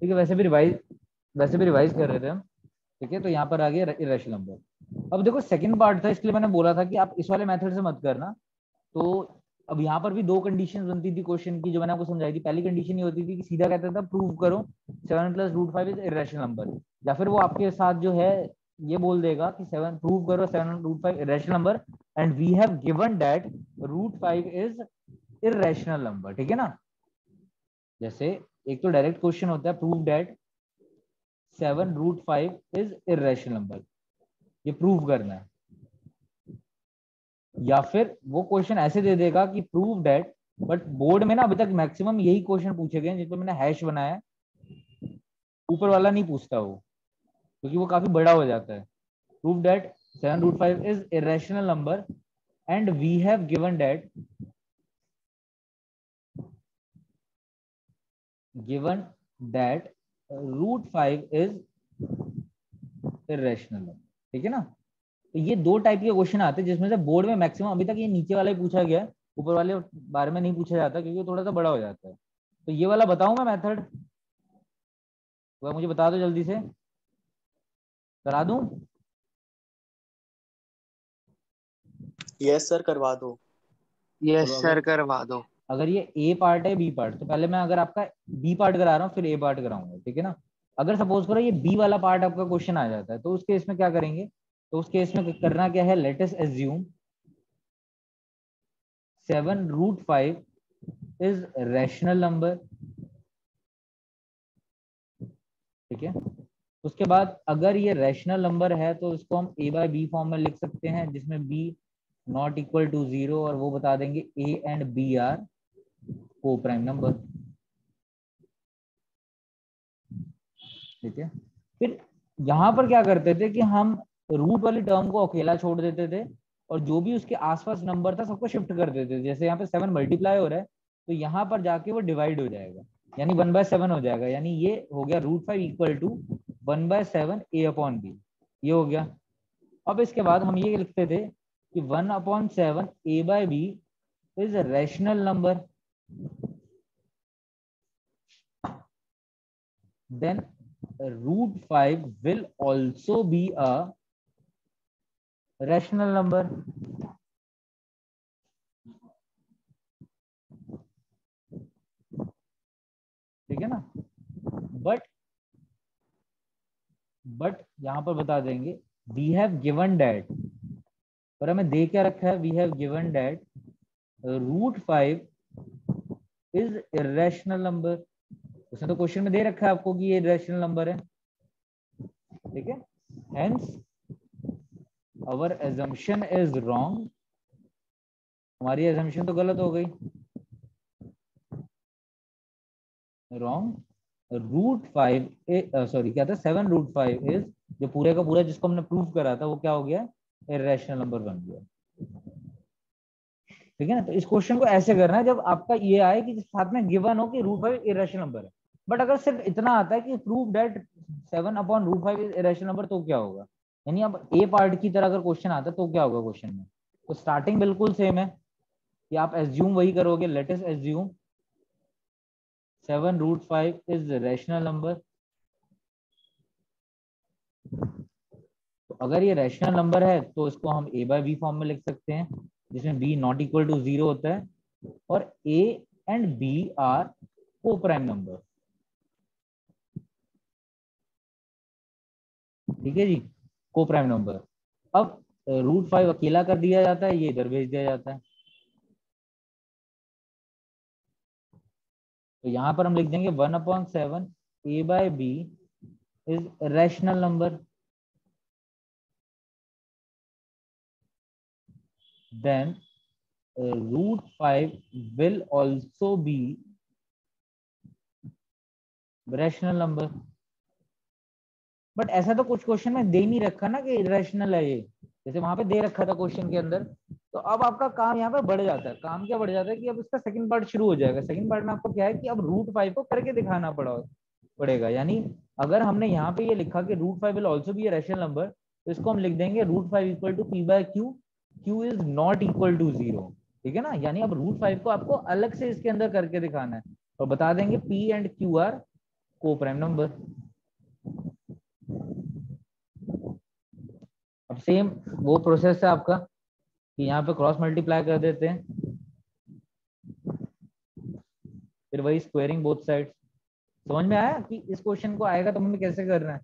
ठीक है, वैसे भी रिवाइज कर रहे थे हम। ठीक है, तो यहाँ पर आ गया इरेशनल नंबर। अब देखो सेकंड पार्ट था, इसलिए मैंने बोला था कि आप इस वाले मेथड से मत करना। तो अब यहाँ पर भी दो कंडीशन बनती थी क्वेश्चन की, जो मैंने आपको समझाई थी। पहली कंडीशन ये होती थी कि सीधा कहता था प्रूव करो 7 + √5 इज इरेशनल नंबर, या फिर वो आपके साथ जो है ये बोल देगा कि 7 प्रूव करो 7 √5 irrational number and we have given that √5 is irrational number. ठीक है ना। जैसे एक तो डायरेक्ट क्वेश्चन होता है prove that 7 √5 is irrational number, ये प्रूव करना है। या फिर वो क्वेश्चन ऐसे दे देगा कि प्रूव दैट, बट बोर्ड में ना अभी तक मैक्सिमम यही क्वेश्चन पूछे गए जिसपे मैंने हैश बनाया है, ऊपर वाला नहीं पूछता वो, क्योंकि वो काफी बड़ा हो जाता है। Prove that 7 √5 is irrational number and we have given that √5 is irrational number. ठीक है ना। तो ये दो टाइप के क्वेश्चन आते हैं जिसमें से बोर्ड में मैक्सिमम अभी तक ये नीचे वाला ही पूछा गया है, ऊपर वाले बारे में नहीं पूछा जाता क्योंकि थोड़ा सा बड़ा हो जाता है। तो ये वाला बताऊं मैं मेथड, वह मुझे बता दो जल्दी से, करा दूं। यस सर, करवा दो। यस चलो सर, अगर करवा दो। अगर ये ए पार्ट है बी पार्ट, तो पहले मैं अगर आपका बी पार्ट करा रहा हूँ फिर ए पार्ट कराऊंगा। ठीक है ना। अगर सपोज करो ये बी वाला पार्ट आपका क्वेश्चन आ जाता है, तो उस केस में क्या करेंगे, तो उस केस में करना क्या है, let us assume 7 √5 is rational number. ठीक है। उसके बाद अगर ये रैशनल नंबर है तो इसको हम ए बाय बी फॉर्म में लिख सकते हैं, जिसमें बी नॉट इक्वल टू 0, और वो बता देंगे A and B are coprime number. ठीक है। फिर यहाँ पर क्या करते थे कि हम रूट वाली टर्म को अकेला छोड़ देते थे, और जो भी उसके आसपास नंबर था सबको शिफ्ट कर देते थे। जैसे यहाँ पे 7 मल्टीप्लाई हो रहा है, तो यहाँ पर जाके वो डिवाइड हो जाएगा, यानी 1/7 हो जाएगा। यानी ये हो गया √5 इक्वल टू 1/7 A/B, ये हो गया। अब इसके बाद हम ये लिखते थे कि 1/7 A/B is rational number, then √5 will also be a rational number। ठीक है ना। बट यहां पर बता देंगे वी हैव गिवन डैट, और हमें दे क्या रखा है, we have given that √5 is irrational number. उसने तो क्वेश्चन में दे रखा है आपको कि ये इरेशनल नंबर है। ठीक है। Hence our assumption is wrong, हमारी assumption तो गलत हो गई, रॉन्ग। √5 सॉरी क्या था, 7 √5 इज, जो पूरे का पूरा जिसको हमने प्रूव करा था वो क्या हो गया, इरेशनल नंबर बन गया। ठीक है ना। तो इस क्वेश्चन को ऐसे करना है जब आपका ये आए कि साथ में गिवन हो कि √5 इरेशनल नंबर है। बट अगर सिर्फ इतना आता है कि prove that 7/√5 is irrational number, तो क्या होगा, यानी अब ए पार्ट की तरह अगर क्वेश्चन आता है तो क्या होगा क्वेश्चन में। तो स्टार्टिंग बिल्कुल सेम है कि आप एज्यूम वही करोगे, let us assume 7 √5 is rational number. तो अगर ये रैशनल नंबर है तो इसको हम ए बाय बी फॉर्म में लिख सकते हैं, जिसमें बी नॉट इक्वल टू 0 होता है, और A and B are coprime number. ठीक है जी, को प्राइम नंबर। अब √5 अकेला कर दिया जाता है, ये इधर भेज दिया जाता है। तो यहां पर हम लिख देंगे 1/7 A by B is rational number, then √5 will also be rational number. But ऐसा तो कुछ क्वेश्चन में दे नहीं रखा ना कि इरेशनल है ये, जैसे वहां पे दे रखा था क्वेश्चन के अंदर। तो अब आपका काम यहाँ पे बढ़ जाता है, काम क्या बढ़ जाता है कि अब इसका सेकंड पार्ट शुरू हो जाएगा। सेकंड पार्ट में आपको क्या है कि अब √5 को करके दिखाना पड़ेगा। यानी अगर हमने यहाँ पे ये लिखा कि √5 will also be rational number, तो इसको हम लिख देंगे √5 equal to P/Q, Q is not equal to 0। ठीक है ना। यानी अब √5 को आपको अलग से इसके अंदर करके दिखाना है, और बता देंगे P and Q are coprime number. अब सेम वो प्रोसेस है आपका कि यहाँ पे क्रॉस मल्टीप्लाई कर देते हैं, फिर वही स्क्वायरिंग बोथ साइड्स। समझ में आया कि इस क्वेश्चन को आएगा तो हमें कैसे करना है?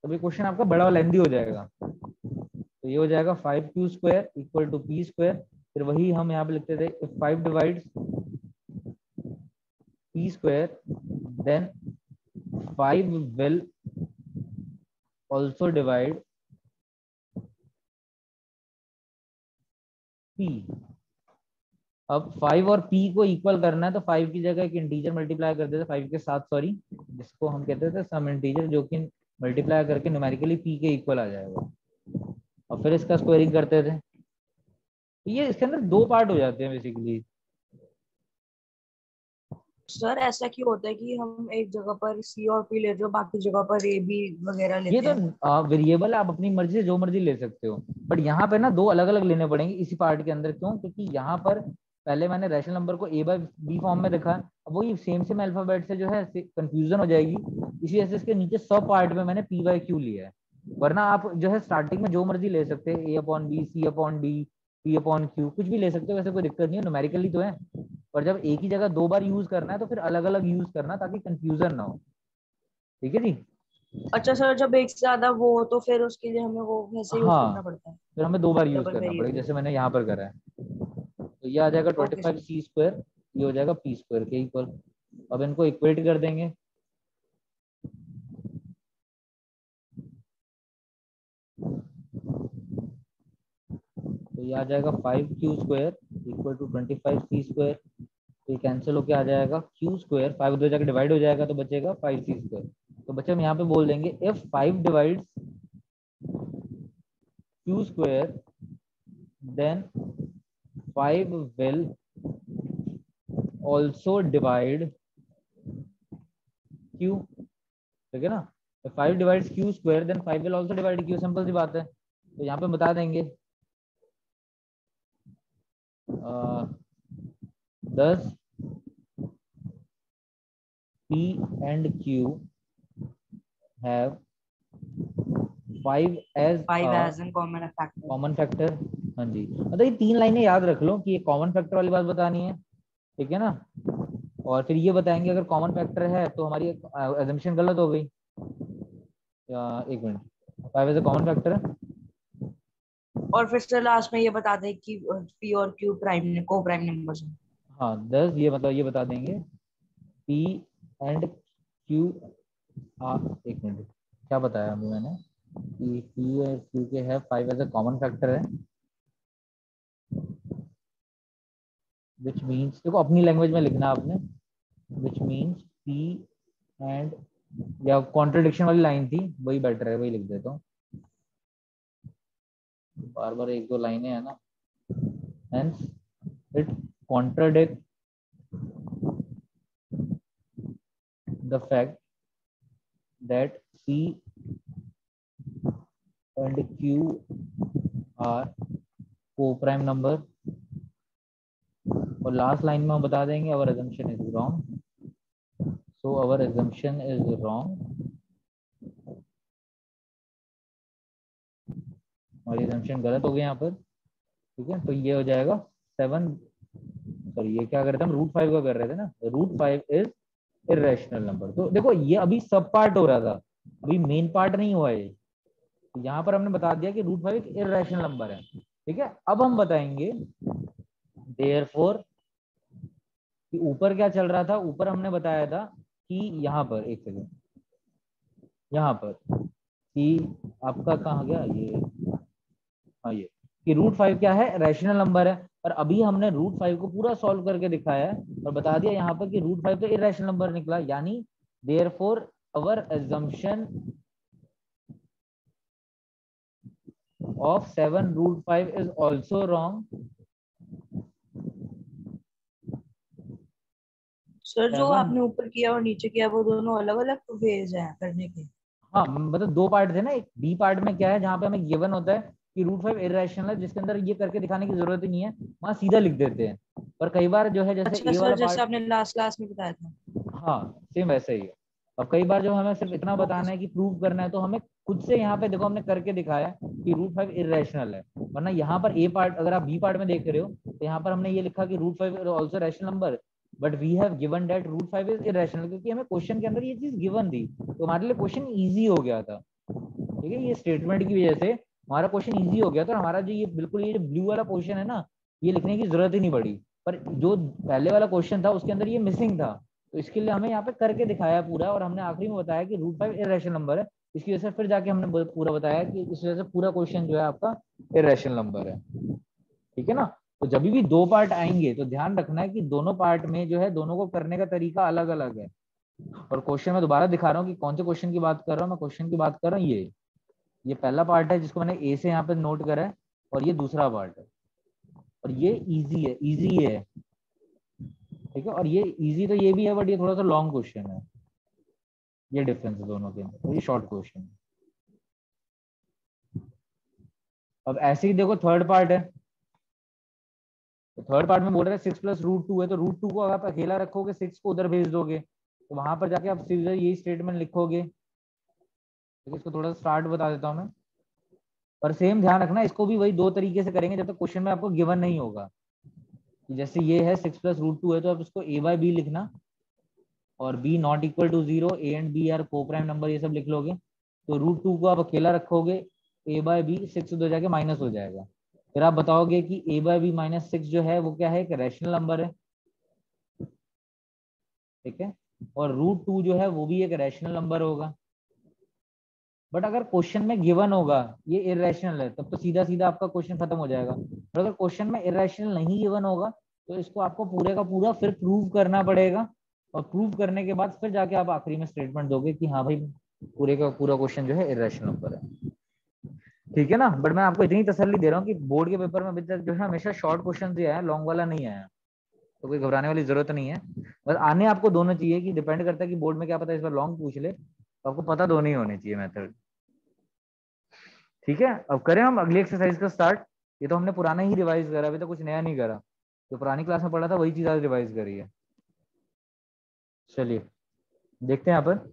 तो ये क्वेश्चन आपका बड़ा लेंथी हो जाएगा। तो ये हो जाएगा 5q square equal to p square. फिर वही हम यहाँ पे लिखते थे, if 5 divides p square then 5 will also divide p। अब 5 और p को इक्वल करना है तो 5 की जगह एक इंटीजर मल्टीप्लाई कर देते 5 के साथ, सॉरी, जिसको हम कहते थे सम इंटीजर, जो कि मल्टीप्लाई करके न्यूमेरिकली p के इक्वल आ जाएगा, और फिर इसका स्क्वायरिंग करते थे। तो ये इसके अंदर दो पार्ट हो जाते हैं बेसिकली। सर ऐसा क्यों होता है कि हम एक जगह पर सी और पी लेते हो, बाकी जगह पर ए बी वगैरह ये लेते तो हैं? वेरिएबल आप अपनी मर्जी से जो मर्जी ले सकते हो, बट यहाँ पे ना दो अलग अलग लेने पड़ेंगे इसी पार्ट के अंदर। क्यों? क्योंकि यहाँ पर पहले मैंने रैशनल नंबर को ए बाय बी फॉर्म में देखा, अब वही सेम अल्फाबेट से जो है कंफ्यूजन हो जाएगी, इसी वजह से इसके नीचे सब पार्ट में मैंने पी बाय क्यू लिया है। वरना आप जो है स्टार्टिंग में जो मर्जी ले सकते हैं, A upon B, C upon D, P upon Q, कुछ भी ले सकते हो, वैसे कोई दिक्कत नहीं है, न्यूमेरिकली तो है। पर जब एक ही जगह दो बार यूज करना है तो फिर अलग अलग यूज करना, ताकि कंफ्यूजन ना हो। ठीक है जी? अच्छा सर, जब एक से ज्यादा वो हो तो फिर उसके लिए हमें वो वैसे यूज करना हाँ, पड़ता है, फिर हमें दो बार यूज डबल करना पड़ेगा, वेरिएबल। जैसे मैंने यहाँ पर करा है। तो ये आ जाएगा ओके सर। 25c स्क्वायर, ये हो जाएगा p स्क्वायर के इक्वल। अब इनको इक्वेट कर देंगे। तो ये आ जाएगा 5q square equal to 25c square. तो ये कैंसिल होके आ जाएगा q स्क्वायर, 5 दो जाकर डिवाइड हो जाएगा तो बचेगा 5c स्क्वायर। तो बच्चे हम यहाँ पे बोल देंगे if 5 divides q square then 5 will also divide q। ठीक है ना? तो 5 divides q square then 5 will also divide q, simple सी बात है। तो यहाँ पे बता देंगे 10 p and q have 5 as 5 a as an common factor. Common factor. हाँ जी, मतलब ये 3 लाइनें याद रख लो कि ये कॉमन फैक्टर वाली बात बतानी है। ठीक है ना? और फिर ये बताएंगे अगर कॉमन फैक्टर है तो हमारी एजम्पशन गलत हो गई। एक minute, 5 as a common factor है। और फिर सर लास्ट में ये बता दें कि पी और क्यू प्राइम को प्राइम नंबर्स हैं। हाँ 10, ये मतलब ये बता देंगे p एंड q। एक मिनट, क्या बताया अभी मैंने कि p और q के है 5 एज अ कॉमन फैक्टर है, विच मीन्स, देखो अपनी लैंग्वेज में लिखना आपने, विच मीन्स p एंड, या कॉन्ट्रडिक्शन वाली लाइन थी वही बेटर है, वही लिख देता हूँ, बार बार एक दो लाइनें है ना। Hence it contradicts the fact that P and Q are co-prime number। और लास्ट लाइन में हम बता देंगे our assumption is wrong, so our assumption is wrong, हमारी assumption गलत हो गई यहाँ पर। ठीक है, तो ये हो जाएगा 7, सॉरी ये क्या कर रहे थे हम, √5 का कर रहे थे ना, √5 इज इरेशनल नंबर। तो देखो ये अभी सब पार्ट हो रहा था, अभी मेन पार्ट नहीं हुआ है। तो यहाँ पर हमने बता दिया कि √5 एक इरेशनल नंबर है। ठीक है, अब हम बताएंगे देयरफॉर कि ऊपर क्या चल रहा था। ऊपर हमने बताया था कि यहाँ पर, एक सेकेंड, यहाँ पर कि आपका कहाँ गया ये, हाँ ये कि √5 क्या है, रैशनल नंबर है। और अभी हमने √5 को पूरा सॉल्व करके दिखाया है और बता दिया यहाँ पर कि √5 तो इरेशनल नंबर निकला, यानी therefore our assumption of 7 √5 is also wrong। Sir जो 7, आपने ऊपर किया और नीचे किया वो दोनों अलग अलग वेज हैं करने के? हाँ मतलब दो पार्ट थे ना, एक बी पार्ट में क्या है जहाँ पे हमें गिवन होता है कि √5 इरेशनल है, जिसके अंदर ये करके दिखाने की जरूरत ही नहीं है, वहाँ सीधा लिख देते हैं। पर कई बार जो है जैसे अच्छा ए सर, वाला जैसे पार्ट, आपने लास्ट क्लास में बताया था। हाँ सेम वैसे ही है। अब कई बार जब हमें सिर्फ इतना बताना है कि प्रूव करना है, तो हमें खुद से यहाँ पे देखो हमने करके दिखाया कि रूट 5 इरेशनल है। वरना यहाँ पर ए पार्ट, अगर आप बी पार्ट में देख रहे हो तो यहाँ पर हमने ये लिखा कि root 5 is also rational number, but we have given that root 5 is irrational, क्योंकि हमें क्वेश्चन के अंदर ये चीज गिवन थी, तो हमारे लिए क्वेश्चन ईजी हो गया था। ठीक है, ये स्टेटमेंट की वजह से हमारा क्वेश्चन ईजी हो गया था। हमारा जो ये बिल्कुल ये जो ब्लू वाला क्वेश्चन है ना, ये लिखने की जरूरत ही नहीं पड़ी। पर जो पहले वाला क्वेश्चन था उसके अंदर ये मिसिंग था, तो इसके लिए हमें यहाँ पे करके दिखाया पूरा, और हमने आखिरी में बताया कि रूट 5 इरेशनल नंबर है। इसकी वजह से फिर जाके हमने पूरा बताया कि इस वजह से पूरा क्वेश्चन जो है आपका इरेशनल नंबर है। ठीक है ना। तो जब भी दो पार्ट आएंगे तो ध्यान रखना है कि दोनों पार्ट में जो है दोनों को करने का तरीका अलग अलग है। और क्वेश्चन में दोबारा दिखा रहा हूँ कि कौन से क्वेश्चन की बात कर रहा हूँ। मैं क्वेश्चन की बात कर रहा हूँ ये पहला पार्ट है जिसको मैंने ए से यहाँ पे नोट करा है, और ये दूसरा पार्ट है, और ये इजी है। ठीक है, और ये इजी तो ये भी है, बट ये थोड़ा सा लॉन्ग क्वेश्चन है। ये डिफरेंस है दोनों के अंदर, ये शॉर्ट क्वेश्चन है। अब ऐसे ही देखो थर्ड पार्ट है, तो थर्ड पार्ट में बोल रहे हैं 6 प्लस रूट 2 है, तो रूट 2 को आप अकेला रखोगे, 6 को उधर भेज दोगे, तो वहां पर जाके आप सीधे यही स्टेटमेंट लिखोगे। तो इसको थोड़ा सा स्टार्ट बता देता हूँ मैं, पर सेम ध्यान रखना इसको भी वही दो तरीके से करेंगे जब तक क्वेश्चन में आपको गिवन नहीं होगा। जैसे ये है 6 प्लस रूट 2 है, तो आप इसको a बाय बी लिखना, और b not equal to 0, a and b are coprime number, ये सब लिख लोगे। तो रूट 2 को आप अकेला रखोगे, a बाय बी 6 उधर जाके माइनस हो जाएगा। फिर आप बताओगे कि a बाय बी माइनस 6 जो है वो क्या है, एक रैशनल नंबर है। ठीक है, और रूट 2 जो है वो भी एक रैशनल नंबर होगा। बट अगर क्वेश्चन में गिवन होगा ये इरेशनल है, तब तो सीधा सीधा आपका क्वेश्चन खत्म हो जाएगा। और अगर क्वेश्चन में इरेशनल नहीं गिवन होगा तो इसको आपको पूरे का पूरा फिर प्रूव करना पड़ेगा, और प्रूव करने के बाद फिर जाके आप आखिरी में स्टेटमेंट दोगे कि हाँ भाई पूरे का पूरा क्वेश्चन जो है इरेशनल नंबर है। ठीक है ना। बट मैं आपको इतनी तसल्ली दे रहा हूँ कि बोर्ड के पेपर में अभी तक जो है हमेशा शॉर्ट क्वेश्चन ही आया, लॉन्ग वाला नहीं आया, तो कोई घबराने वाली जरूरत नहीं है। बस आने आपको दोनों चाहिए, कि डिपेंड करता है कि बोर्ड में क्या पता इस बार लॉन्ग पूछ ले, तो आपको पता दोनों ही होने चाहिए मेथड। ठीक है, अब करें हम अगली एक्सरसाइज का स्टार्ट। ये तो हमने पुराना ही रिवाइज करा, अभी तो कुछ नया नहीं करा, जो पुरानी क्लास में पढ़ा था वही चीज आज रिवाइज करी है। चलिए देखते हैं यहाँ पर।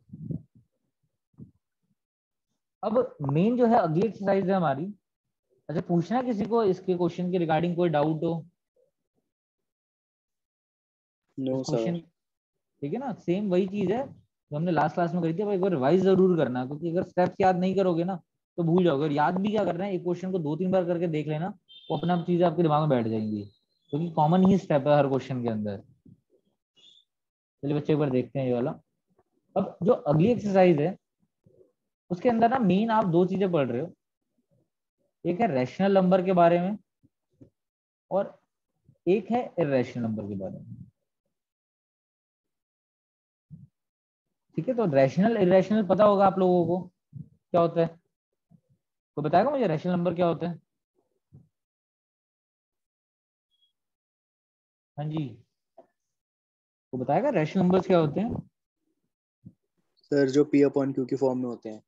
अब मेन जो है अगली एक्सरसाइज है हमारी। अच्छा, पूछना किसी को इसके क्वेश्चन के रिगार्डिंग कोई डाउट हो इस नो क्वेश्चन? सर। ठीक है ना, सेम वही चीज है जो हमने लास्ट क्लास में करी थी। अब एक बार रिवाइज जरूर करना, क्योंकि अगर स्टेप्स याद नहीं करोगे ना तो भूल जाओगे। और याद भी क्या करना है, एक क्वेश्चन को 2-3 बार करके देख लेना, वो अपने आप चीजें आपके दिमाग में बैठ जाएंगी, क्योंकि कॉमन ही स्टेप है हर क्वेश्चन के अंदर। चलिए बच्चे एक बार देखते हैं ये वाला। अब जो अगली एक्सरसाइज है उसके अंदर ना मेन आप दो चीजें पढ़ रहे हो, एक है रैशनल नंबर के बारे में, और एक है इरेशनल नंबर के बारे में। ठीक है, तो रैशनल इरेशनल पता होगा आप लोगों को क्या होता है? कोई बताएगा मुझे रैशनल नंबर क्या होता है? हाँ जी, वो बताएगा रैशनल नंबर्स क्या होते हैं? सर जो पी अपॉन क्यू की फॉर्म में होते हैं।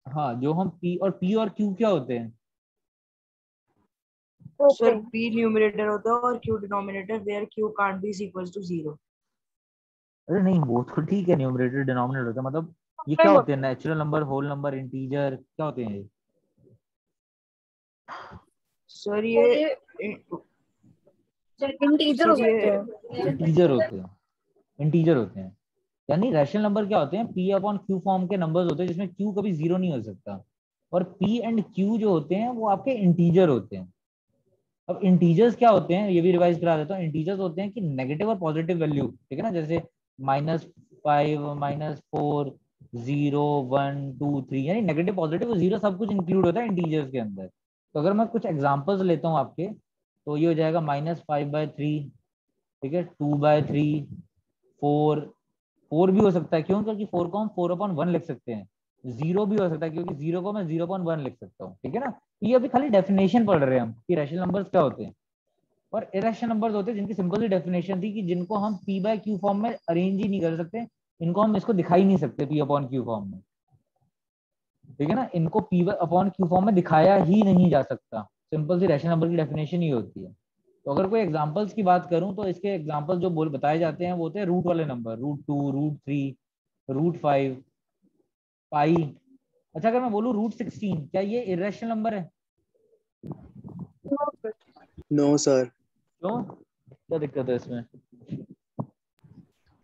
हाँ, जो हम पी और क्यू क्या होते हैं? सर p न्यूमरेटर होता है और q denominator, where q can't be equal to 0। अरे नहीं, वो तो ठीक है, न्यूमरेटर डिनोमिनेटर होता है, मतलब ये क्या होते हैं? Natural number, whole number, integer, क्या होते हैं ये? सर ये इंटीजर हो सकते हैं। इंटीजर होते हैं, इंटीजर होते हैं। यानी रैशनल नंबर क्या होते हैं? पी अपॉन क्यू फॉर्म के नंबर्स होते हैं जिसमें क्यू कभी जीरो नहीं हो सकता, और पी एंड क्यू जो होते हैं वो आपके इंटीजर होते हैं। अब इंटीजर्स क्या होते हैं ये भी रिवाइज करा देता हूँ। इंटीजर्स होते हैं कि नेगेटिव और पॉजिटिव वैल्यू, ठीक है ना, जैसे -5, -4, 0, 1, 2, 3, यानी नेगेटिव पॉजिटिव जीरो सब कुछ इंक्लूड होता है इंटीजर्स के अंदर। तो अगर मैं कुछ एग्जांपल्स लेता हूँ आपके, तो ये हो जाएगा -5/3, ठीक है, 2/3, 4, 4 भी हो सकता है, क्यों? क्योंकि 4 को हम 4/1 लिख सकते हैं। 0 भी हो सकता है क्योंकि 0 को मैं 0/1 लिख सकता हूँ। ठीक है ना, ये अभी खाली डेफिनेशन पढ़ रहे हैं हम कि रैशनल नंबर्स क्या होते हैं। और इरेशनल नंबर्स होते हैं जिनकी सिंपल सी डेफिनेशन थी कि जिनको हम पी बाय क्यू फॉर्म में अरेंज ही नहीं कर सकते, इनको हम इसको दिखाई नहीं सकते पी अपॉन क्यू फॉर्म में। ठीक है ना, इनको पी अपॉन क्यू फॉर्म में दिखाया ही नहीं जा सकता। सिंपल सी रैशनल नंबर की डेफिनेशन ही होती है। तो अगर कोई एग्जांपल्स की बात करूं तो इसके एग्जांपल जो बोल बताए जाते हैं वो होते हैं रूट वाले नंबर, रूट 2, रूट 3, √5, पाई। अच्छा अगर मैं बोलूँ √16, क्या ये इरेशनल नंबर है? No sir. क्यों, क्या दिक्कत है इसमें?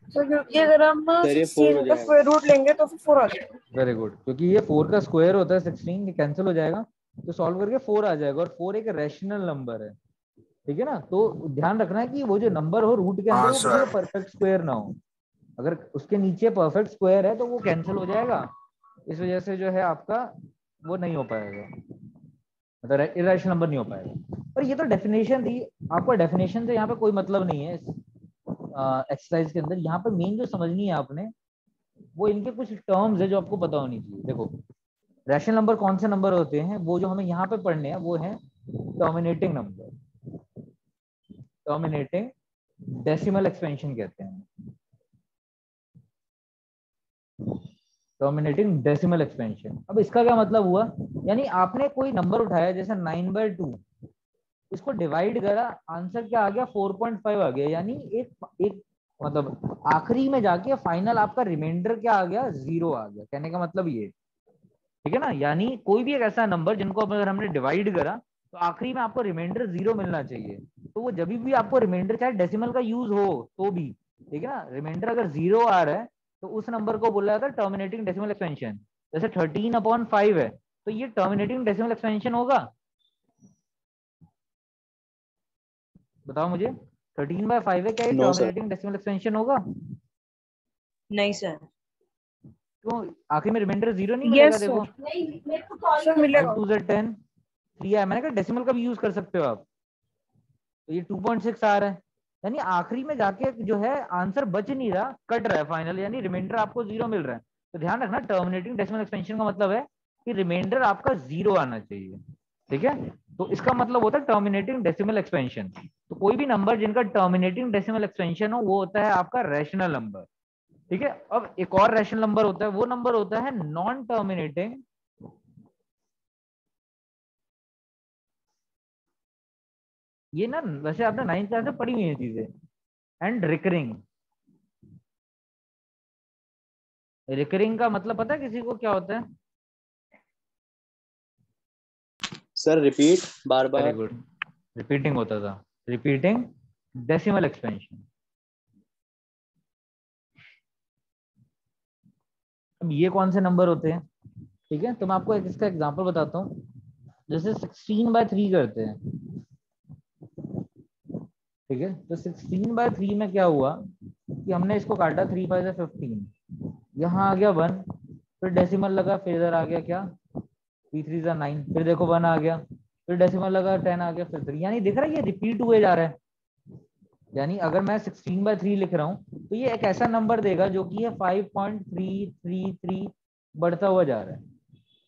सर क्योंकि अगर हम सर ये 4 हो 16 का जाएगा। स्क्वायर रूट लेंगे तो फिर 4 आ जाएगा। वेरी गुड, क्योंकि ये 4 का स्क्वायर होता है 16, ये कैंसिल हो जाएगा, तो सॉल्व करके 4 आ जाएगा, और 4 एक रैशनल नंबर है, ठीक है ना। तो ध्यान रखना है कि वो जो नंबर हो रूट के अंदर वो किसी का परफेक्ट स्क्वायर ना हो। अगर उसके नीचे परफेक्ट स्क्वायर है तो वो कैंसिल हो जाएगा, इस वजह से जो है आपका वो नहीं हो पाएगा, मतलब इरेशनल नंबर नहीं हो पाएगा। और ये तो डेफिनेशन थी, आपको डेफिनेशन से यहाँ पे कोई मतलब नहीं है इस एक्सरसाइज के अंदर। यहाँ पे मेन जो समझनी है आपने, वो इनके कुछ टर्म्स है जो आपको पता होनी चाहिए। देखो रैशनल नंबर कौन से नंबर होते हैं, वो जो हमें यहाँ पे पढ़ने हैं वो है terminating number, terminating decimal expansion कहते हैं, टर्मिनेटिंग डेसिमल एक्सपेंशन। अब इसका क्या मतलब हुआ, यानी आपने कोई नंबर उठाया जैसे 9/2, इसको डिवाइड करा, आंसर क्या आ गया 4.5 आ गया, यानी एक मतलब आखिरी में जाके फाइनल आपका रिमाइंडर क्या आ गया, 0 आ गया। कहने का मतलब ये, ठीक है ना। यानी कोई भी एक ऐसा नंबर जिनको अगर हमने डिवाइड करा तो आखिरी में आपको रिमाइंडर 0 मिलना चाहिए। तो वो जब भी आपको रिमाइंडर चाहे डेसिमल का यूज हो तो भी, ठीक है ना, रिमाइंडर अगर 0 आ रहा है तो उस नंबर को बोला जाता है टर्मिनेटिंग डेसिमल एक्सपेंशन। जैसे 13/5 है तो ये टर्मिनेटिंग डेसिमल एक्सपेंशन होगा, बताओ मुझे। 13/5 है, क्या ये no sir. Terminating decimal expansion होगा? नहीं सर। क्यों, आखिर में रिमाइंडर 0 नहीं मिलेगा? यस देखो सर, सर मिलेगा। 5 2 10 3 है, मैंने कहा डेसिमल का भी यूज कर सकते हो आप। तो ये 2.6 आ रहा है, यानी आखिरी में जाके जो है आंसर बच नहीं रहा, कट रहा है फाइनल, यानी रिमाइंडर आपको 0 मिल रहा है। तो ध्यान रखना टर्मिनेटिंग डेसिमल एक्सपेंशन का मतलब है कि रिमाइंडर आपका 0 आना चाहिए, ठीक है। तो इसका मतलब होता है टर्मिनेटिंग डेसिमल एक्सपेंशन। तो कोई भी नंबर जिनका टर्मिनेटिंग डेसिमल एक्सपेंशन हो वो होता है आपका रैशनल नंबर, ठीक है। अब एक और रैशनल नंबर होता है, वो नंबर होता है नॉन टर्मिनेटिंग, ये ना वैसे आपने 9th क्लास में पढ़ी हुई है चीजें, एंड रिकरिंग। रिकरिंग का मतलब पता है किसी को क्या होता है? सर रिपीट, बार वेरी बार। गुड, रिपीटिंग होता था, रिपीटिंग डेसिमल एक्सपेंशन। अब ये कौन से नंबर होते हैं, ठीक है, तो मैं आपको एक इसका एग्जांपल बताता हूँ। जैसे 16/3 करते हैं, ठीक है, तो 16/3 में क्या हुआ कि हमने इसको काटा, 3 5 15, यहाँ आ गया 1, फिर डेसिमल लगा, फिर इधर आ गया क्या, 3 3 9, फिर देखो 1 आ गया, फिर डेसिमल लगा, 10 आ गया, फिर 3, यानी दिख रहा है ये रिपीट हुए जा रहा है। यानी अगर मैं 16/3 लिख रहा हूँ तो ये एक ऐसा नंबर देगा जो कि है 5.333 बढ़ता हुआ जा रहा है।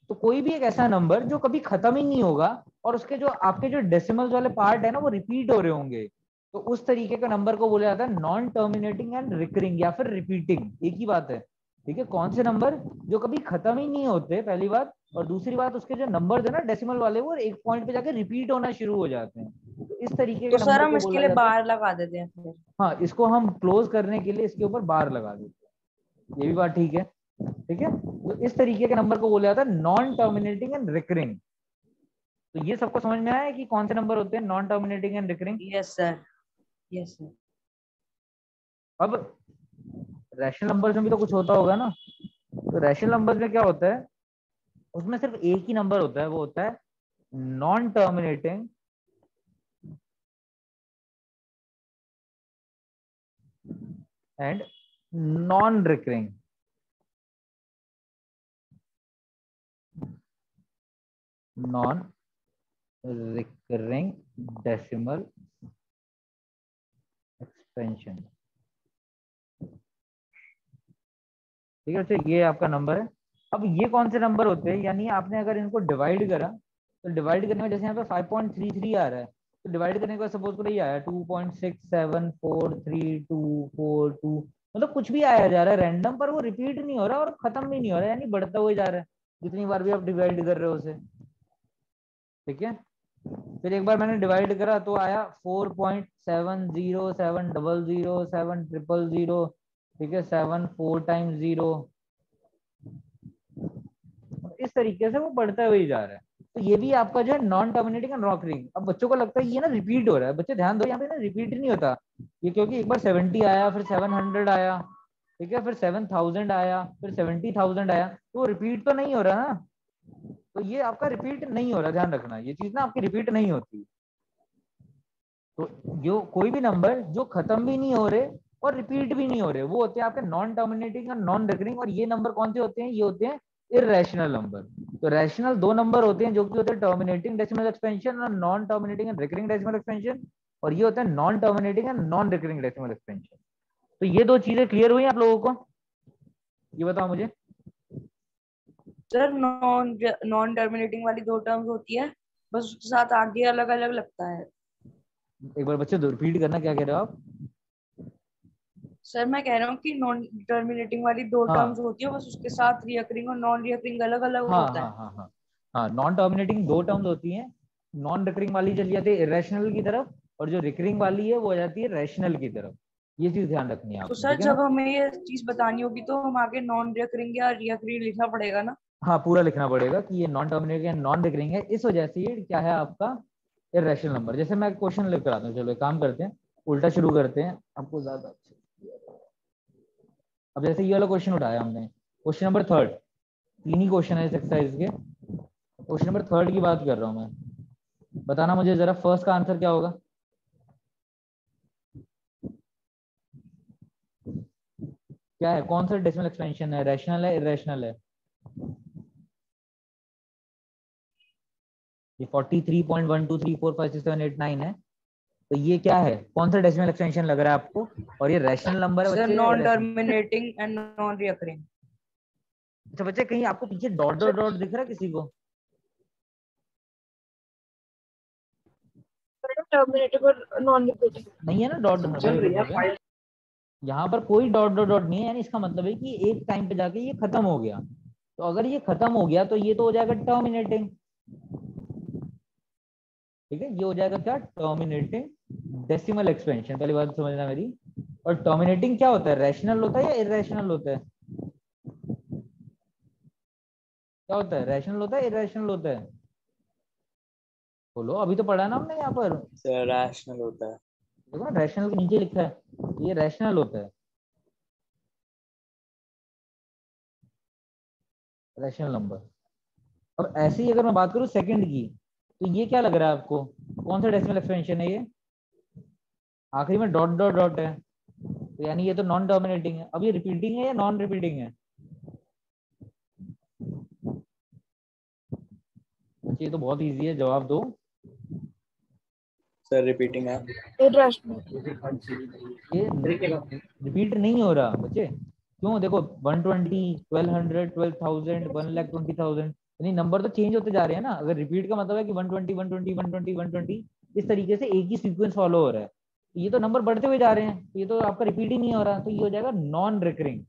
तो कोई भी एक ऐसा नंबर जो कभी खत्म ही नहीं होगा और उसके जो आपके जो डेसिमल्स वाले पार्ट है ना वो रिपीट हो रहे होंगे, तो उस तरीके का नंबर को बोला जाता है नॉन टर्मिनेटिंग एंड रिकरिंग या फिर रिपीटिंग, एक ही बात है, ठीक है। कौन से नंबर जो कभी खत्म ही नहीं होते, पहली बात, और दूसरी बात उसके जो नंबर है ना डेसिमल वाले वो एक पॉइंट पे जाकर रिपीट होना शुरू हो जाते हैं, तो इस तरीके के तो सर नंबर हम को इसके बोला लिए जाता है। बार लगा देते हैं फिर। हाँ, इसको हम क्लोज करने के लिए इसके ऊपर बार लगा देते हैं, ये भी बात ठीक है, ठीक है। तो इस तरीके के नंबर को बोला जाता है नॉन टर्मिनेटिंग एंड रिकरिंग। तो ये सबको समझ में आया कि कौन से नंबर होते हैं non terminating and recurring. Yes sir, yes sir. अब रैशनल नंबर्स में भी तो कुछ होता होगा ना, तो रैशनल नंबर्स में क्या होता है, उसमें सिर्फ एक ही नंबर होता है, वो होता है non terminating and non recurring, non recurring decimal expansion, ठीक है। तो ये आपका नंबर है। अब ये कौन से नंबर होते हैं, यानी आपने अगर इनको डिवाइड करा तो डिवाइड करने में जैसे यहाँ पे 5.33 आ रहा है, तो डिवाइड करने के बाद सपोज करो ये आया 2.67432242, मतलब कुछ भी आया जा रहा है रैंडम, पर वो रिपीट नहीं हो रहा और खत्म भी नहीं हो रहा, यानी बढ़ता हुआ जा रहा है जितनी बार भी आप डिवाइड कर रहे हो उसे, ठीक है। फिर एक बार मैंने डिवाइड करा तो आया 4.70700700, ठीक है, 7 4 टाइम्स 0, इस तरीके से वो बढ़ता हुआ ही जा रहा है। तो ये भी आपका जो है नॉन टर्मिनेटिंग एंड रॉकरिंग। अब बच्चों को लगता है ये ना रिपीट हो रहा है, बच्चे ध्यान दो यहाँ पे ना रिपीट नहीं होता ये, क्योंकि एक बार 70 आया, फिर 700 आया, ठीक है, फिर 7000 आया, फिर 70,000 आया, तो वो रिपीट तो नहीं हो रहा ना। तो ये आपका रिपीट नहीं हो रहा, ध्यान रखना ये चीज ना आपकी रिपीट नहीं होती। तो जो कोई भी नंबर जो खत्म भी नहीं हो रहे और रिपीट भी नहीं हो रहे, वो होते हैं आपके नॉन टर्मिनेटिंग और नॉन रिकरिंग। और ये नंबर कौन से होते हैं? ये होते हैं इररेशनल नंबर। तो रैशनल दो नंबर होते हैं जो कि होते हैं टर्मिनेटिंग डेसिमल एक्सपेंशन और non terminating and recurring decimal expansion, और ये होते हैं non terminating and non recurring decimal expansion. तो ये दो चीजें क्लियर हुई आप लोगों को? ये बताओ मुझे। सर नॉन नॉन टर्मिनेटिंग वाली दो टर्म्स होती है, बस उसके साथ आगे अलग अलग लगता है। एक बार बच्चे रिपीट करना, क्या कह रहे हो आप? सर मैं कह रहा हूँ कि नॉन टर्मिनेटिंग वाली दो टर्म्स हाँ होती है, बस उसके साथ रिकरिंग और नॉन रिकरिंग अलग अलग हाँ होता हाँ है। हाँ हाँ हाँ, नॉन टर्मिनेटिंग दो टर्म्स होती हैं। नॉन रिकरिंग वाली चली जाती है इरेशनल की तरफ, और जो रिकरिंग वाली है वो हो जाती है रैशनल की तरफ। ये चीज ध्यान रखनी है तो आपने, सर ठीक है जब ना? हमें ये चीज बतानी होगी तो हम आगे नॉन रिकरिंग या रिकरिंग लिखना पड़ेगा ना? हाँ, पूरा लिखना पड़ेगा कि ये नॉन टर्मिनेटिंग है, नॉन रिकरिंग है, इस वजह से ये क्या है आपका इरेशनल नंबर। जैसे मैं क्वेश्चन लेकर आता हूँ, चलो एक काम करते हैं, उल्टा शुरू करते हैं, आपको ज्यादा अच्छा। अब जैसे ये वाला क्वेश्चन उठाया हमने, क्वेश्चन नंबर थर्ड, तीन ही क्वेश्चन है इस एक्सरसाइज के। क्वेश्चन नंबर थर्ड की बात कर रहा हूँ मैं। बताना मुझे जरा फर्स्ट का आंसर क्या होगा। क्या है, कौन सा डेसिमल एक्सपेंशन है, रैशनल है इरेशनल है? ये 43.123456789 है। तो ये क्या है, कौन सा डेसिमल एक्सटेंशन लग रहा है आपको? और ये रैशनल नंबर है सर बच्चे या non irrational? Terminating and non recurring. अच्छा बच्चे, कहीं आपको पीछे डॉट डॉट डॉट दिख रहा है किसी को? टर्मिनेटिव और नॉन रिपीटिंग नहीं है ना डॉट? चल वेरी रही गुड है हो गया। फाइल। यहाँ पर कोई डॉट डॉट डॉट नहीं है, यानी इसका मतलब है कि एक टाइम पे जाके ये खत्म हो गया। तो अगर ये खत्म हो गया तो ये तो हो जाएगा टर्मिनेटिंग। ठीक है, ये हो जाएगा क्या, टर्मिनेटिंग डेसिमल एक्सपेंशन। पहली बात समझना मेरी। और टर्मिनेटिंग क्या होता है, रैशनल होता है या इरेशनल होता है? क्या होता है, रैशनल होता है इरेशनल होता है? बोलो, अभी तो पढ़ा ना हमने यहाँ पर। सर रैशनल होता है। देखो ना, रैशनल के नीचे लिखा है, ये रैशनल होता है, रैशनल नंबर। अब ऐसे ही अगर मैं बात करूँ सेकंड की, तो ये क्या लग रहा है आपको, कौन सा डेसिमल एक्सपेंशन है ये? आखिरी में डॉट डॉट डॉट है, तो यानी ये तो नॉन डोमिनेटिंग है। अब ये रिपीटिंग है या नॉन रिपीटिंग है? अच्छा, ये तो बहुत इजी है, जवाब दो। सर रिपीटिंग है। इरेशनल। ये रिपीट नहीं हो रहा बच्चे। क्यों? देखो 120, 1200, 12,000, 1,20,000, यानी नंबर तो चेंज होते जा रहे हैं ना। अगर रिपीट का मतलब है कि 120 120 120 120, इस तरीके से एक ही सीक्वेंस फॉलो हो रहा है, तो ये तो नंबर बढ़ते हुए जा रहे हैं, तो ये तो आपका रिपीट ही नहीं हो रहा, तो ये हो जाएगा नॉन रिकरिंग।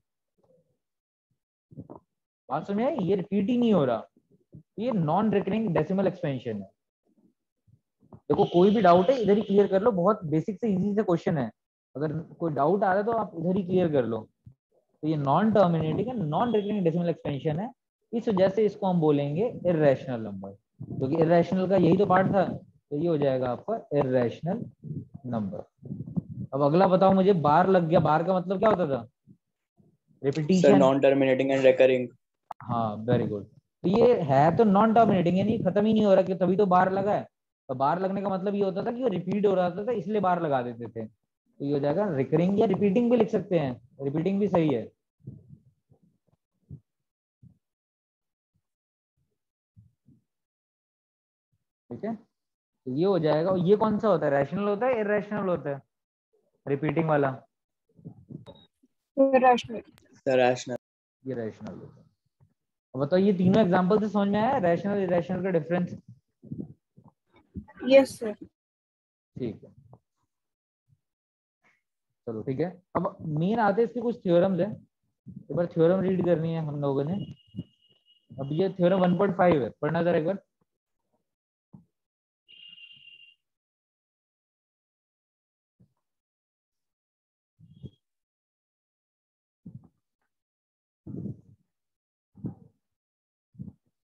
बात समझ आई? ये रिपीट ही नहीं हो रहा, ये नॉन रिकरिंग डेसिमल एक्सपेंशन है। देखो कोई भी डाउट है इधर ही क्लियर कर लो, बहुत बेसिक से इजी से क्वेश्चन है। अगर कोई डाउट आ रहा है तो आप इधर ही क्लियर कर लो। तो ये नॉन टर्मिनेटिंग है, नॉन रिकरिंग डेसिमल एक्सपेंशन है, इस वजह से इसको हम बोलेंगे इरेशनल नंबर, क्योंकि इरेशनल का यही तो पार्ट था। तो ये हो जाएगा आपका इरेशनल नंबर। अब अगला बताओ मुझे, बार लग गया, बार का मतलब क्या होता था? Sir repetition. Non terminating and recurring. हाँ वेरी गुड। तो ये है तो नॉन टर्मिनेटिंग, यानी खत्म ही नहीं हो रहा, कि तभी तो बार लगा है। तो बार लगने का मतलब ये होता था कि वो रिपीट हो रहा था, इसलिए बार लगा देते थे। तो ये हो जाएगा रिकरिंग, या रिपीटिंग भी लिख सकते हैं, रिपीटिंग भी सही है। ठीक है, तो ये हो जाएगा। और ये कौन सा होता है, रैशनल होता है इरेशनल होता है, रिपीटिंग वाला? इरेशनल। Sir rational. ये रैशनल होता है। अब बताओ, ये तीनों एग्जांपल से समझ में आया रैशनल इरेशनल का डिफरेंस? Yes sir. ठीक है, चलो ठीक है। अब मेन आते हैं इसके कुछ थ्योरम्स हैं, एक बार थ्योरम रीड करनी है हम लोगों ने। अब ये थ्योरम 1.5 है, पढ़ना जरा एक बार।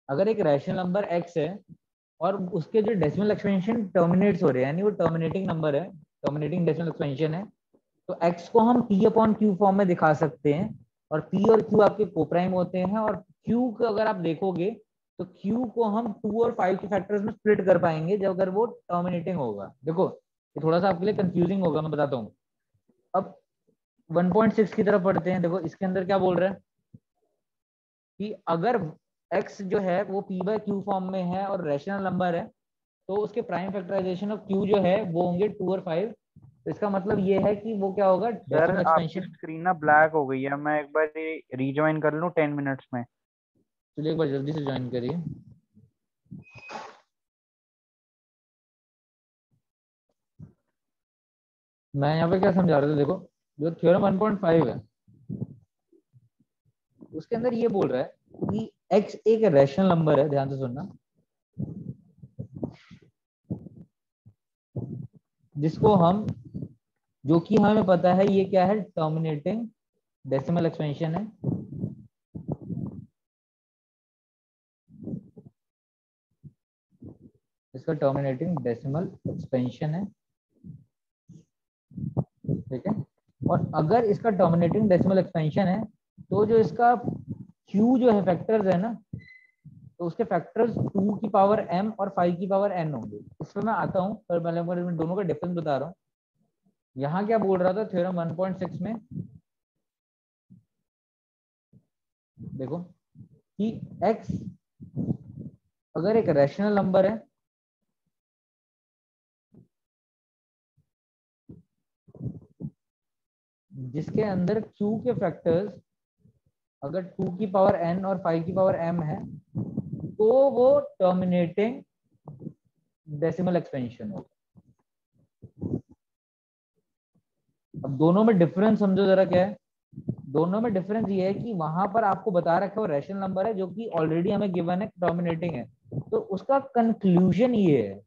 अगर एक रैशनल नंबर x है और उसके जो डेसिमल एक्सपेंशन टर्मिनेट्स हो रहे हैं, यानी वो टर्मिनेटिंग नंबर है, टर्मिनेटिंग डेसिमल एक्सपेंशन है, तो x को हम p अपॉन q फॉर्म में दिखा सकते हैं, और p और q आपके कोप्राइम होते हैं, और q को अगर आप देखोगे तो q को हम 2 और 5 के फैक्टर्स में स्प्लिट कर पाएंगे जब अगर वो टर्मिनेटिंग होगा। देखो ये थोड़ा सा आपके लिए कंफ्यूजिंग होगा, मैं बताता हूँ। अब 1.6 की तरफ पढ़ते हैं। देखो इसके अंदर क्या बोल रहा है कि अगर x जो है वो p बाय q फॉर्म में है और रैशनल नंबर है, तो उसके प्राइम फैक्टराइजेशन ऑफ q जो है वो होंगे 2 और 5। तो इसका मतलब ये है कि वो क्या होगा, सर डेसिमल आपकी एक्सपेंशन। स्क्रीन ना ब्लैक हो गई है, मैं एक बार रीज्वाइन कर लूं 10 मिनट्स में। चलिए एक बार जल्दी से ज्वाइन करिए। मैं यहाँ पे क्या समझा रहा था, देखो जो थ्योरम 1.5 है उसके अंदर ये बोल रहा है कि x एक रैशनल नंबर है, ध्यान से सुनना, जिसको हम, जो कि हमें पता है ये क्या है, टर्मिनेटिंग डेसिमल एक्सपेंशन है। इसका टर्मिनेटिंग डेसिमल एक्सपेंशन है, ठीक है। और अगर इसका टर्मिनेटिंग डेसिमल एक्सपेंशन है तो जो इसका q जो है फैक्टर्स है ना, तो उसके फैक्टर्स 2 की पावर m और 5 की पावर n होंगे। इस पर मैं आता हूँ, पर मैं दोनों का डिफरेंस बता रहा हूँ। यहाँ क्या बोल रहा था थ्योरम 1.6 में, देखो कि x अगर एक रैशनल नंबर है जिसके अंदर q के फैक्टर्स अगर 2 की पावर n और 5 की पावर m है, तो वो टर्मिनेटिंग डेसिमल एक्सपेंशन होगा। अब दोनों में डिफरेंस समझो जरा क्या है। दोनों में डिफरेंस ये है कि वहां पर आपको बता रखा है वो रैशनल नंबर है जो कि ऑलरेडी हमें गिवन है, टर्मिनेटिंग है, तो उसका कंक्लूजन ये है,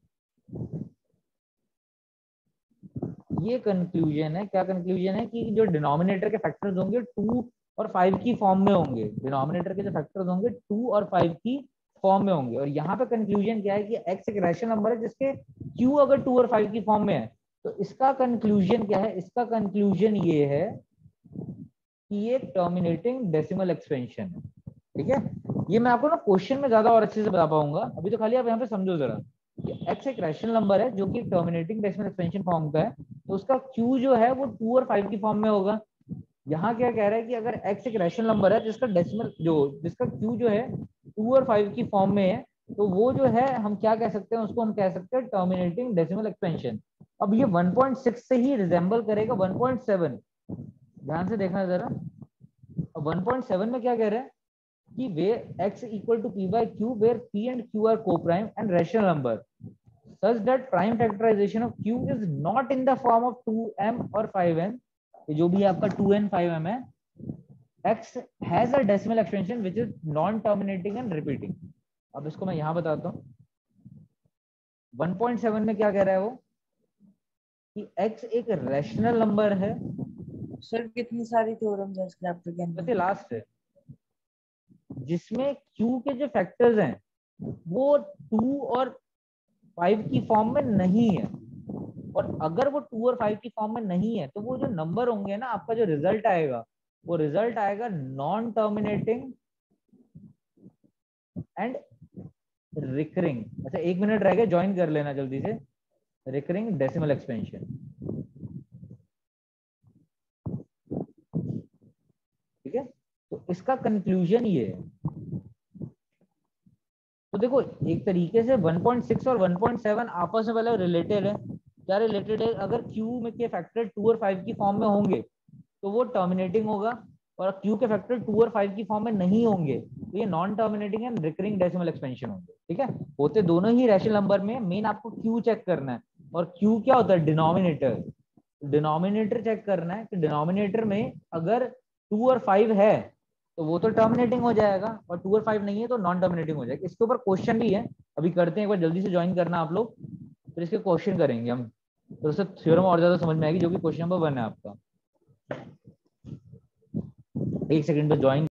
ये कंक्लूजन है। क्या कंक्लूजन है कि जो डिनोमिनेटर के फैक्टर्स होंगे 2 और 5 की फॉर्म में होंगे, डिनोमिनेटर के जो फैक्टर्स होंगे 2 और 5 की फॉर्म में होंगे। और यहाँ पे कंक्लूजन क्या है कि x एक रैशनल नंबर है जिसके q अगर 2 और 5 की फॉर्म में है, तो इसका कंक्लूजन क्या है, इसका कंक्लूजन ये है कि ये टर्मिनेटिंग डेसिमल एक्सपेंशन है, ठीक है। ये मैं आपको ना क्वेश्चन में ज्यादा और अच्छे से बता पाऊंगा, अभी तो खाली आप यहाँ पे समझो जरा कि x एक रैशनल नंबर है जो कि टर्मिनेटिंग डेसिमल एक्सपेंशन फॉर्म का है, तो उसका q जो है वो 2 और 5 की फॉर्म में होगा। यहाँ क्या कह रहा है कि अगर x एक रैशनल नंबर है जिसका डेसिमल जिसका q जो है 2 और 5 की फॉर्म में है, तो वो जो है हम क्या कह सकते हैं, उसको हम कह सकते हैं टर्मिनेटिंग डेसिमल एक्सपेंशन। अब ये 1.6 से ही रिजेंबल करेगा 1.7, ध्यान से देखना जरा। अब 1.7 में क्या कह रहा है कि where x equal to p by q where p and q are co-prime and rational number such that prime factorization of q is not in the form of 2m or 5n, जो भी आपका 2n 5m है, x has a decimal expansion which is non terminating and repeating। अब इसको मैं यहां बताता हूं। 1.7 में क्या कह रहा है वो कि x एक रैशनल नंबर है, सर कितनी सारी थ्योरम्स है इस चैप्टर के वैसे अंदर? लास्ट है, जिसमें q के जो फैक्टर्स हैं वो 2 और 5 की फॉर्म में नहीं है। और अगर वो 2 और 5 की फॉर्म में नहीं है तो वो जो नंबर होंगे ना, आपका जो रिजल्ट आएगा वो रिजल्ट आएगा नॉन टर्मिनेटिंग एंड रिकरिंग। अच्छा 1 मिनट रह गया, ज्वाइन कर लेना जल्दी से। रिकरिंग डेसिमल एक्सपेंशन, ठीक है। तो इसका कंक्लूजन ये है। तो देखो एक तरीके से 1.6 और 1.7 आपस में पहले रिलेटेड है। क्या रिलेटेड है? अगर Q में के फैक्टर 2 और 5 की फॉर्म में होंगे तो वो टर्मिनेटिंग होगा, और Q के फैक्टर 2 और 5 की फॉर्म में नहीं होंगे तो ये non terminating and recurring decimal expansion होंगे, ठीक है। होते दोनों ही रैशनल नंबर में, मेन आपको Q चेक करना है। और Q क्या होता है? डिनोमिनेटर। डिनोमिनेटर चेक करना है कि डिनोमिनेटर में अगर 2 और 5 है तो वो तो टर्मिनेटिंग हो जाएगा, और 2 और 5 नहीं है तो नॉन टर्मिनेटिंग हो जाएगा। इसके ऊपर क्वेश्चन भी है, अभी करते हैं, एक बार जल्दी से ज्वाइन करना आप लोग, फिर इसके क्वेश्चन करेंगे हम, तो उससे थ्योरम और ज्यादा समझ में आएगी, जो कि क्वेश्चन नंबर 1 है आपका। 1 सेकंड पे ज्वाइन